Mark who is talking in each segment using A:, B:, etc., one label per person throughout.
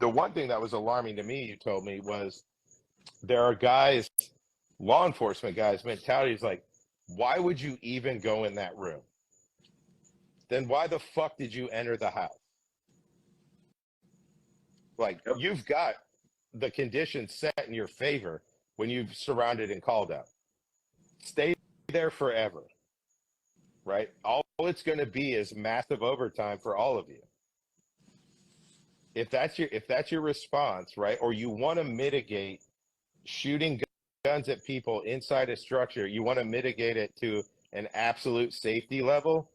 A: the one thing that was alarming to me, you told me, was there are guys, law enforcement guys, mentality is like, why would you even go in that room? Then why the fuck did you enter the house? Like,
B: Yep.
A: you've got the conditions set in your favor when you've surrounded and called out. Stay there forever, right? All it's going to be is massive overtime for all of you. If that's your response, right? Or you want to mitigate shooting guns at people inside a structure, you want to mitigate it to an absolute safety level,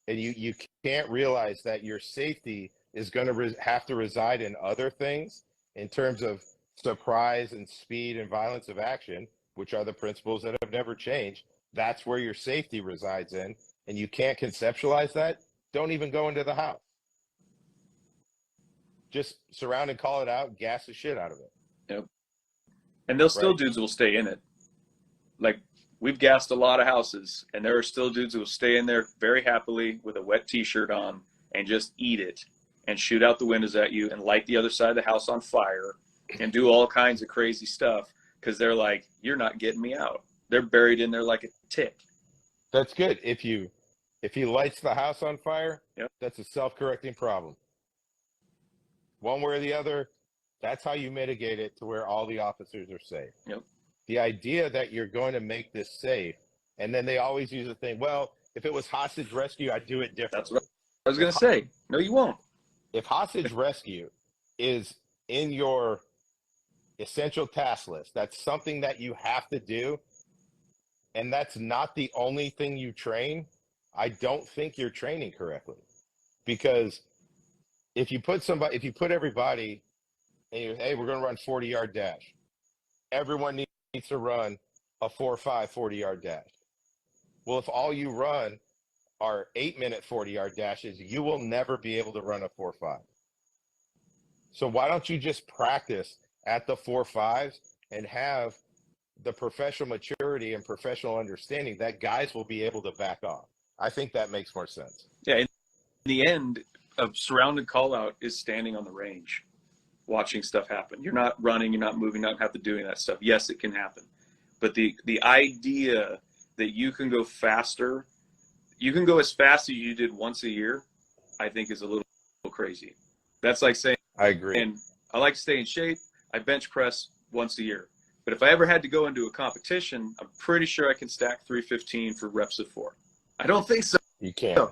A: and you can't realize that your safety is going to have to reside in other things in terms of surprise and speed and violence of action, which are the principles that have never changed. That's where your safety resides in, and you can't conceptualize that. Don't even go into the house. Just surround and call it out, gas the shit out of it.
B: Yep. And they'll still,
A: Right.
B: dudes will stay in it. Like, we've gassed a lot of houses, and there are still dudes who will stay in there very happily with a wet t-shirt on and just eat it and shoot out the windows at you and light the other side of the house on fire and do all kinds of crazy stuff because they're like, you're not getting me out. They're buried in there like a tick.
A: That's good. If he lights the house on fire,
B: Yep.
A: That's a self-correcting problem. One way or the other, that's how you mitigate it to where all the officers are safe.
B: Yep.
A: The idea that you're going to make this safe, and then they always use the thing, well, if it was hostage rescue, I'd do it differently.
B: That's what I was going to say. No, you won't.
A: If hostage rescue is in your essential task list, that's something that you have to do, and that's not the only thing you train, I don't think you're training correctly. Because if you put everybody and hey, we're going to run 40-yard dash, everyone needs to run a 4.5 40-yard dash. Well, if all you run are 8-minute 40-yard dashes, you will never be able to run a 4.5. So why don't you just practice at the 4.5s and have the professional maturity and professional understanding that guys will be able to back off? I think that makes more sense.
B: Yeah, in the end, a surrounded call out is standing on the range, watching stuff happen. You're not running, you're not moving, not have to do any of that stuff. Yes, it can happen. But the idea that you can go faster, you can go as fast as you did once a year, I think is a little crazy. That's like saying,
A: I agree.
B: And I like to stay in shape. I bench press once a year. But if I ever had to go into a competition, I'm pretty sure I can stack 315 for reps of 4. I don't think so.
A: You can't.